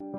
Meus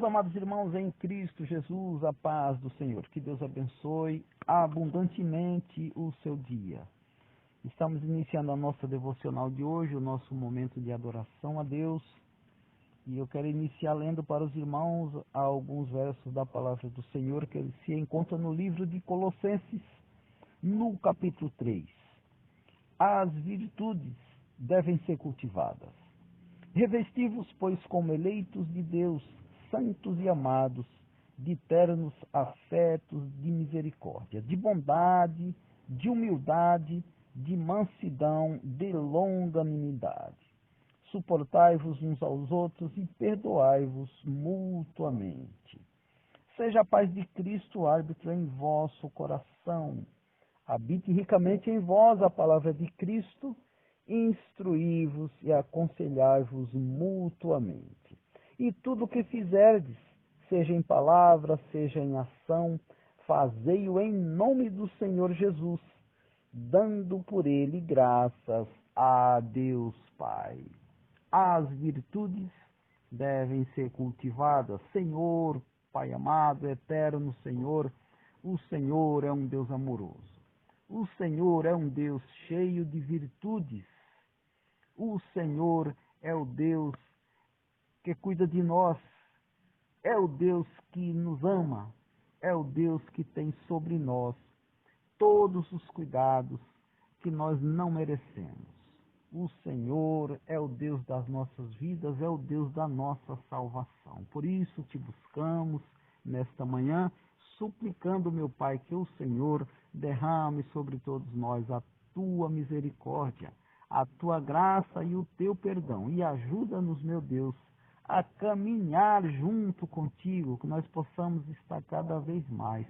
amados irmãos em Cristo Jesus, a paz do Senhor. Que Deus abençoe abundantemente o seu dia. Estamos iniciando a nossa devocional de hoje, o nosso momento de adoração a Deus. E eu quero iniciar lendo para os irmãos alguns versos da palavra do Senhor que se encontra no livro de Colossenses, no capítulo 3. As virtudes devem ser cultivadas. Revesti-vos, pois, como eleitos de Deus, santos e amados, de ternos afetos de misericórdia, de bondade, de humildade, de mansidão, de longanimidade. Suportai-vos uns aos outros e perdoai-vos mutuamente. Seja a paz de Cristo árbitro em vosso coração. Habite ricamente em vós a palavra de Cristo, instruí-vos e aconselhai-vos mutuamente. E tudo o que fizerdes, seja em palavra, seja em ação, fazei-o em nome do Senhor Jesus, dando por ele graças a Deus Pai. As virtudes devem ser cultivadas. Senhor, Pai amado, eterno Senhor, o Senhor é um Deus amoroso. O Senhor é um Deus cheio de virtudes. O Senhor é o Deus que cuida de nós, é o Deus que nos ama, é o Deus que tem sobre nós todos os cuidados que nós não merecemos. O Senhor é o Deus das nossas vidas, é o Deus da nossa salvação. Por isso te buscamos nesta manhã, suplicando, meu Pai, que o Senhor derrame sobre todos nós a tua misericórdia, a tua graça e o teu perdão. E ajuda-nos, meu Deus, a caminhar junto contigo, que nós possamos estar cada vez mais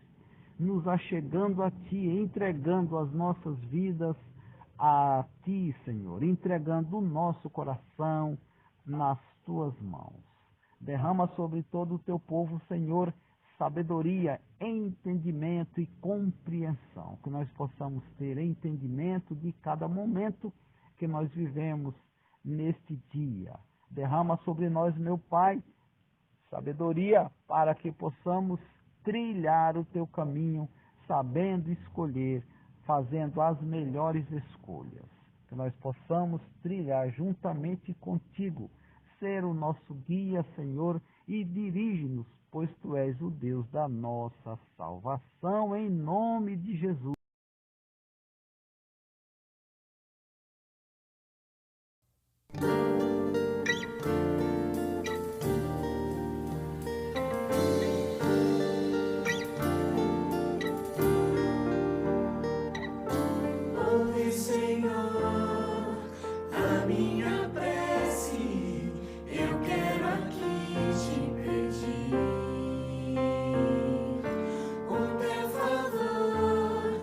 nos achegando a Ti, entregando as nossas vidas a Ti, Senhor, entregando o nosso coração nas Tuas mãos. Derrama sobre todo o Teu povo, Senhor, sabedoria, entendimento e compreensão, que nós possamos ter entendimento de cada momento que nós vivemos neste dia. Derrama sobre nós, meu Pai, sabedoria para que possamos trilhar o Teu caminho, sabendo escolher, fazendo as melhores escolhas. Que nós possamos trilhar juntamente contigo, ser o nosso guia, Senhor, e dirige-nos, pois Tu és o Deus da nossa salvação, em nome de Jesus. Ouve, Senhor, a minha prece, eu quero aqui te pedir. O teu favor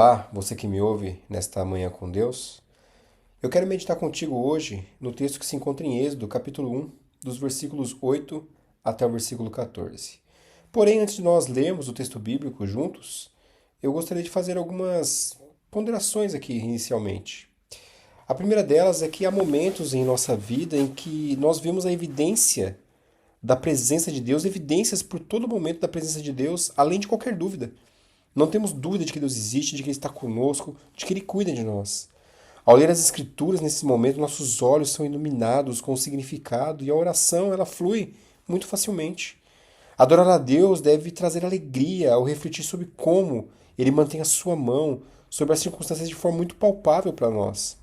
Olá, você que me ouve nesta manhã com Deus. Eu quero meditar contigo hoje no texto que se encontra em Êxodo, capítulo 1, dos versículos 8 até o versículo 14. Porém, antes de nós lermos o texto bíblico juntos, eu gostaria de fazer algumas ponderações aqui inicialmente. A primeira delas é que há momentos em nossa vida em que nós vemos a evidência da presença de Deus, evidências por todo momento da presença de Deus, além de qualquer dúvida. Não temos dúvida de que Deus existe, de que Ele está conosco, de que Ele cuida de nós. Ao ler as Escrituras, nesse momento, nossos olhos são iluminados com o significado e a oração ela flui muito facilmente. Adorar a Deus deve trazer alegria ao refletir sobre como Ele mantém a sua mão sobre as circunstâncias de forma muito palpável para nós.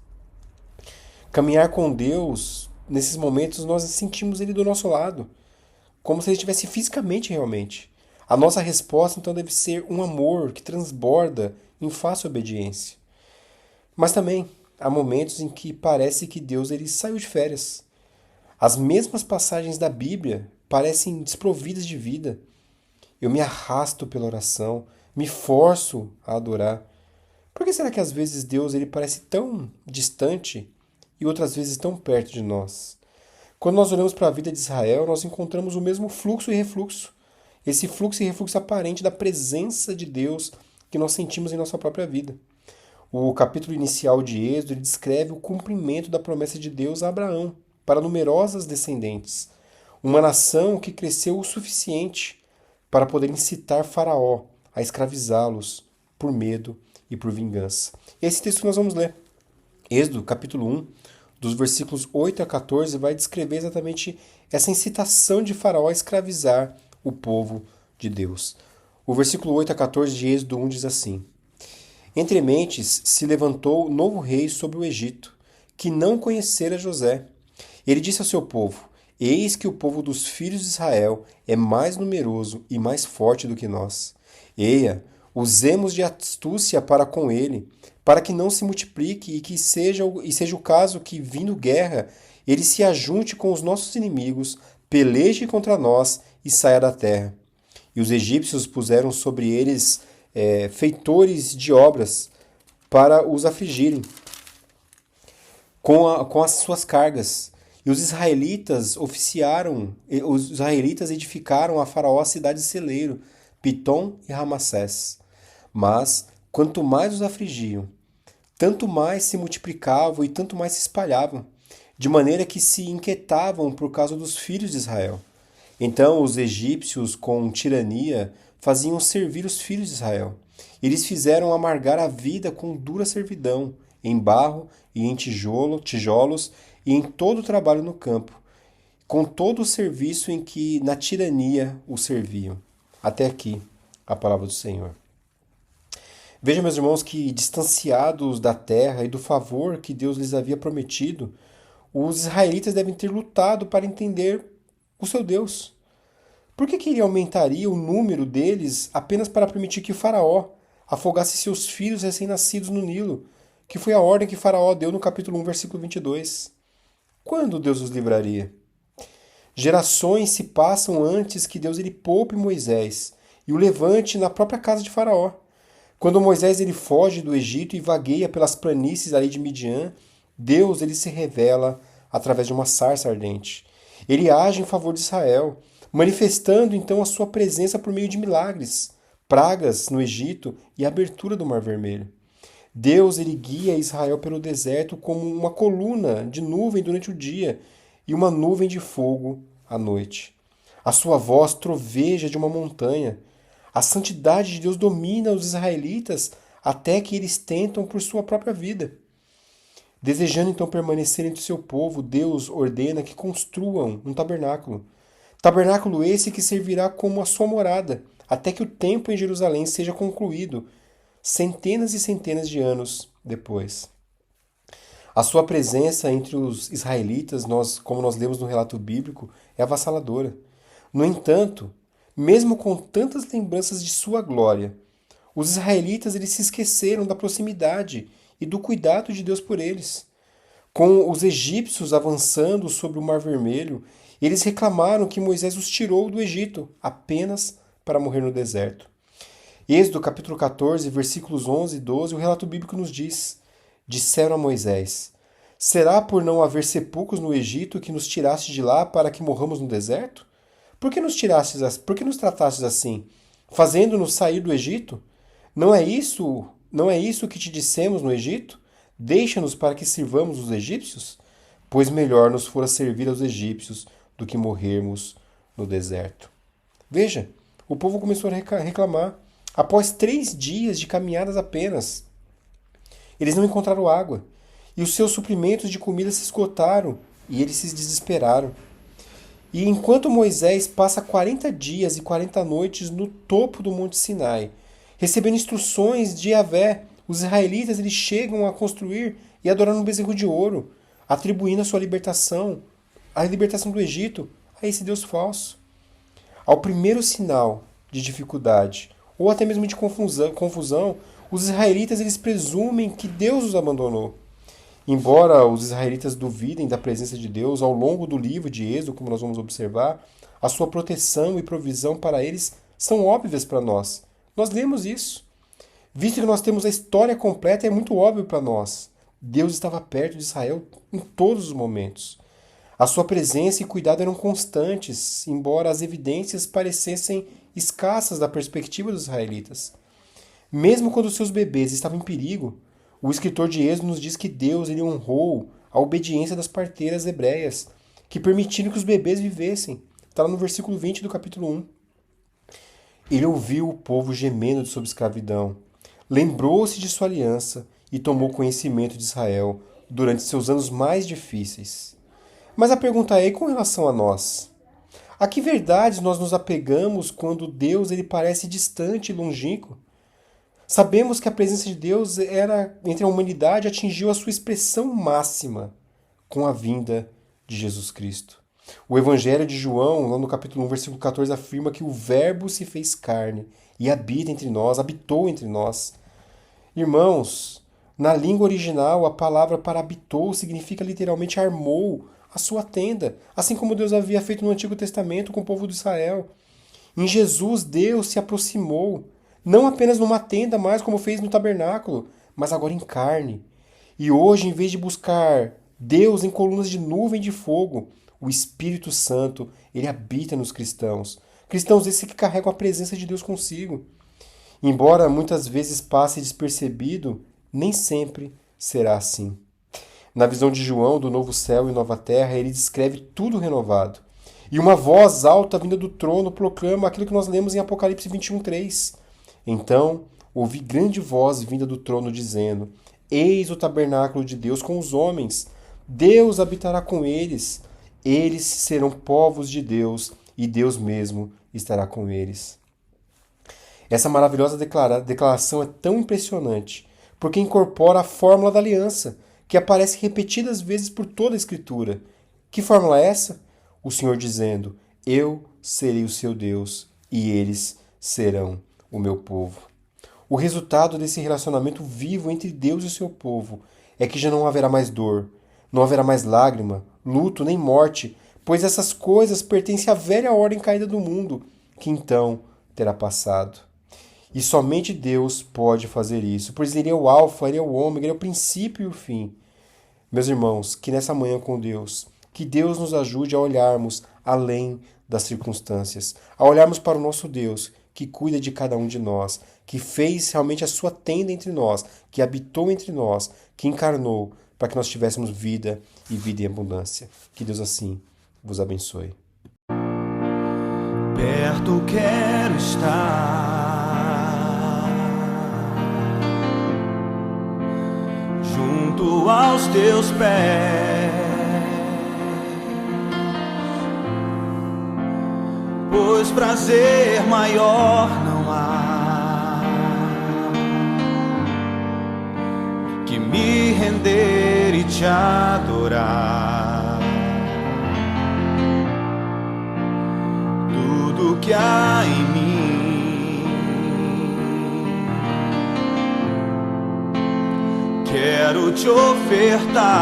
Caminhar com Deus, nesses momentos, nós sentimos Ele do nosso lado, como se Ele estivesse fisicamente realmente. A nossa resposta, então, deve ser um amor que transborda em fácil obediência. Mas também há momentos em que parece que Deus ele saiu de férias. As mesmas passagens da Bíblia parecem desprovidas de vida. Eu me arrasto pela oração, me forço a adorar. Por que será que às vezes Deus ele parece tão distante e outras vezes tão perto de nós? Quando nós olhamos para a vida de Israel, nós encontramos o mesmo fluxo e refluxo. Esse fluxo e refluxo aparente da presença de Deus que nós sentimos em nossa própria vida. O capítulo inicial de Êxodo ele descreve o cumprimento da promessa de Deus a Abraão para numerosas descendentes. Uma nação que cresceu o suficiente para poder incitar Faraó a escravizá-los por medo e por vingança. Esse texto que nós vamos ler. Êxodo, capítulo 1, dos versículos 8 a 14, vai descrever exatamente essa incitação de Faraó a escravizar o povo de Deus. O versículo 8 a 14 de Êxodo 1 diz assim: Entre mentes se levantou novo rei sobre o Egito, que não conhecera José. Ele disse ao seu povo: Eis que o povo dos filhos de Israel é mais numeroso e mais forte do que nós. Eia, usemos de astúcia para com ele, para que não se multiplique e que seja o caso que, vindo guerra, ele se ajunte com os nossos inimigos, peleje contra nós e saia da terra. E os egípcios puseram sobre eles feitores de obras para os afligirem com as suas cargas. E os israelitas edificaram a Faraó a cidade de celeiro, Pitom e Ramassés. Mas, quanto mais os afligiam, tanto mais se multiplicavam e tanto mais se espalhavam, de maneira que se inquietavam por causa dos filhos de Israel. Então os egípcios, com tirania, faziam servir os filhos de Israel. Eles fizeram amargar a vida com dura servidão, em barro e em tijolos e em todo o trabalho no campo, com todo o serviço em que na tirania o serviam. Até aqui a palavra do Senhor. Veja, meus irmãos, que distanciados da terra e do favor que Deus lhes havia prometido, os israelitas devem ter lutado para entender o seu Deus. Por que ele aumentaria o número deles apenas para permitir que Faraó afogasse seus filhos recém-nascidos no Nilo, que foi a ordem que Faraó deu no capítulo 1, versículo 22? Quando Deus os livraria? Gerações se passam antes que Deus ele poupe Moisés e o levante na própria casa de Faraó. Quando Moisés ele foge do Egito e vagueia pelas planícies ali de Midian, Deus ele se revela através de uma sarça ardente. Ele age em favor de Israel, manifestando então a sua presença por meio de milagres, pragas no Egito e a abertura do Mar Vermelho. Deus ele guia Israel pelo deserto como uma coluna de nuvem durante o dia e uma nuvem de fogo à noite. A sua voz troveja de uma montanha. A santidade de Deus domina os israelitas até que eles tentam por sua própria vida. Desejando então permanecer entre o seu povo, Deus ordena que construam um tabernáculo. Tabernáculo esse que servirá como a sua morada, até que o templo em Jerusalém seja concluído, centenas e centenas de anos depois. A sua presença entre os israelitas, como nós lemos no relato bíblico, é avassaladora. No entanto, mesmo com tantas lembranças de sua glória, os israelitas eles se esqueceram da proximidade e do cuidado de Deus por eles. Com os egípcios avançando sobre o Mar Vermelho, eles reclamaram que Moisés os tirou do Egito apenas para morrer no deserto. Êxodo capítulo 14, versículos 11 e 12, o relato bíblico nos diz: disseram a Moisés: será por não haver sepulcros no Egito que nos tiraste de lá para que morramos no deserto? Por que nos tratastes assim, fazendo-nos sair do Egito? Não é isso que te dissemos no Egito? Deixa-nos para que sirvamos os egípcios? Pois melhor nos fora servir aos egípcios do que morrermos no deserto. Veja, o povo começou a reclamar. Após 3 dias de caminhadas apenas, eles não encontraram água. E os seus suprimentos de comida se esgotaram. E eles se desesperaram. E enquanto Moisés passa 40 dias e 40 noites no topo do Monte Sinai, recebendo instruções de Yahvé, os israelitas eles chegam a construir e adorar um bezerro de ouro, atribuindo a sua libertação, a libertação do Egito, a esse Deus falso. Ao primeiro sinal de dificuldade, ou até mesmo de confusão, os israelitas eles presumem que Deus os abandonou. Embora os israelitas duvidem da presença de Deus ao longo do livro de Êxodo, como nós vamos observar, a sua proteção e provisão para eles são óbvias para nós. Nós lemos isso. Visto que nós temos a história completa, é muito óbvio para nós. Deus estava perto de Israel em todos os momentos. A sua presença e cuidado eram constantes, embora as evidências parecessem escassas da perspectiva dos israelitas. Mesmo quando seus bebês estavam em perigo, o escritor de Êxodo nos diz que Deus ele honrou a obediência das parteiras hebreias, que permitiram que os bebês vivessem. Está lá no versículo 20 do capítulo 1. Ele ouviu o povo gemendo sob escravidão, lembrou-se de sua aliança e tomou conhecimento de Israel durante seus anos mais difíceis. Mas a pergunta é, e com relação a nós? A que verdades nós nos apegamos quando Deus ele parece distante e longínquo? Sabemos que a presença de Deus entre a humanidade atingiu a sua expressão máxima com a vinda de Jesus Cristo. O Evangelho de João, lá no capítulo 1, versículo 14, afirma que o Verbo se fez carne e habitou entre nós. Irmãos, na língua original, a palavra para habitou significa literalmente armou a sua tenda, assim como Deus havia feito no Antigo Testamento com o povo de Israel. Em Jesus, Deus se aproximou, não apenas numa tenda, mais como fez no tabernáculo, mas agora em carne. E hoje, em vez de buscar Deus em colunas de nuvem de fogo, o Espírito Santo, ele habita nos cristãos. Cristãos esses que carregam a presença de Deus consigo. Embora muitas vezes passe despercebido, nem sempre será assim. Na visão de João do novo céu e nova terra, ele descreve tudo renovado. E uma voz alta vinda do trono proclama aquilo que nós lemos em Apocalipse 21:3. Então, ouvi grande voz vinda do trono dizendo: eis o tabernáculo de Deus com os homens. Deus habitará com eles. Eles serão povos de Deus e Deus mesmo estará com eles. Essa maravilhosa declaração é tão impressionante porque incorpora a fórmula da aliança, que aparece repetidas vezes por toda a Escritura. Que fórmula é essa? O Senhor dizendo: eu serei o seu Deus e eles serão o meu povo. O resultado desse relacionamento vivo entre Deus e o seu povo é que já não haverá mais dor, não haverá mais lágrima, luto nem morte, pois essas coisas pertencem à velha ordem caída do mundo, que então terá passado. E somente Deus pode fazer isso, pois Ele é o alfa, Ele é o ômega, Ele é o princípio e o fim. Meus irmãos, que nessa manhã com Deus, que Deus nos ajude a olharmos além das circunstâncias, a olharmos para o nosso Deus, que cuida de cada um de nós, que fez realmente a sua tenda entre nós, que habitou entre nós, que encarnou para que nós tivéssemos vida e vida em abundância. Que Deus assim vos abençoe. Perto quero estar, junto aos teus pés, pois prazer maior não há que me render e te adorar. Tudo que há em mim quero te ofertar,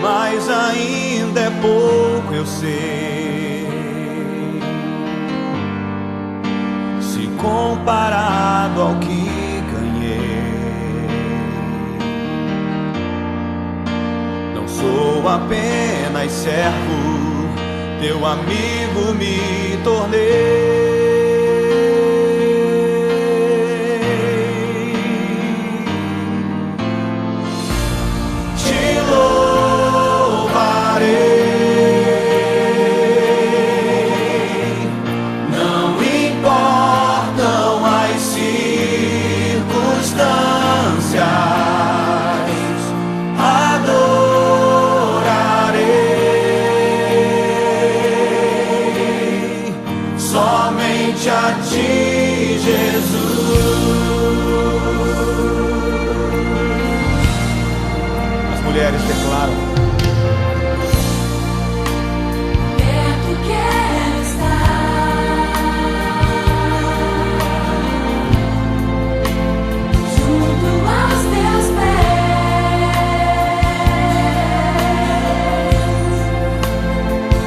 mas ainda é pouco, eu sei. se comparado ao que ganhei. Não sou apenas servo, teu amigo me tornei. Somente a ti, Jesus. As mulheres declaram: perto quero estar, junto aos teus pés,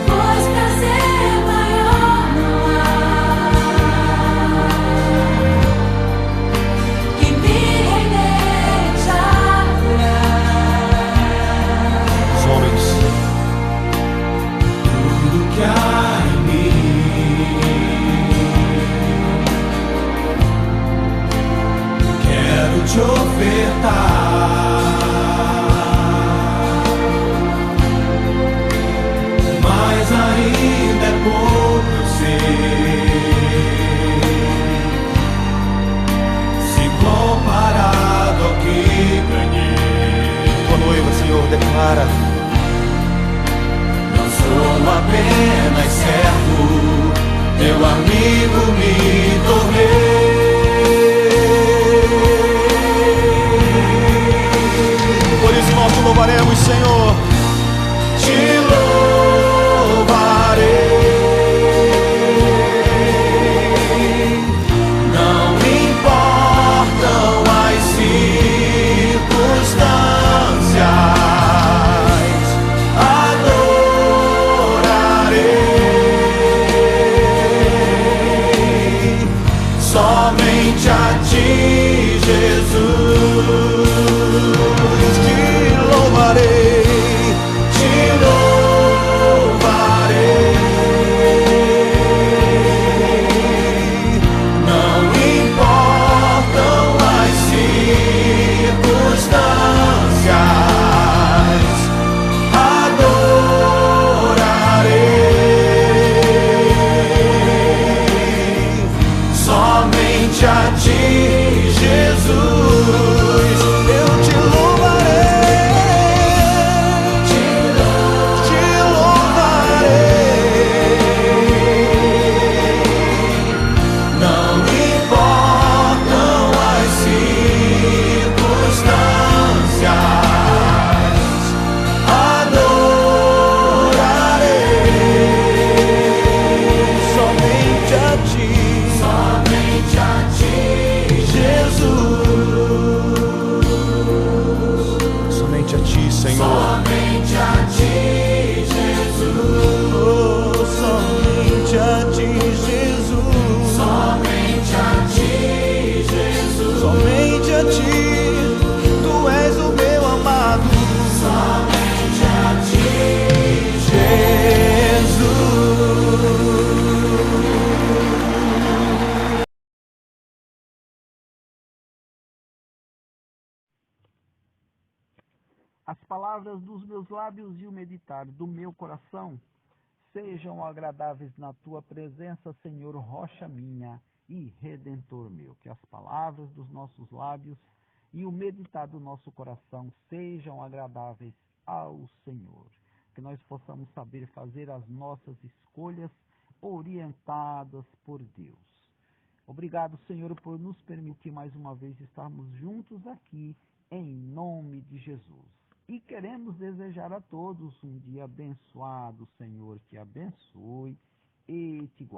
pois prazer maior não há que me render e te adorar. os homens, Tudo que há em mim, quero te ofertar. Mas ainda é pouco, eu sei, se comparado ao que ganhei. tua noiva, Senhor, declara: Não sou apenas servo, teu amigo me tornei. por isso nós te louvaremos, Senhor. Te louvarei. Não importam as circunstâncias, adorarei somente a ti, Jesus. Te louvarei, te louvarei. Não importam as circunstâncias, adorarei somente a ti, Jesus. Eu te louvarei, te louvarei. Não importam as circunstâncias, adorarei somente a ti, Jesus. Somente a ti, Senhor. Somente a ti, Jesus. Oh, somente a ti, Jesus. Somente a ti, Jesus. Somente a ti, tu és o meu amado. Somente a ti, Jesus. As palavras dos meus lábios e o meditar do meu coração sejam agradáveis na tua presença, Senhor, rocha minha e redentor meu. Que as palavras dos nossos lábios e o meditar do nosso coração sejam agradáveis ao Senhor. Que nós possamos saber fazer as nossas escolhas orientadas por Deus. Obrigado, Senhor, por nos permitir mais uma vez estarmos juntos aqui, em nome de Jesus. E queremos desejar a todos um dia abençoado, Senhor, te abençoe e te guarde.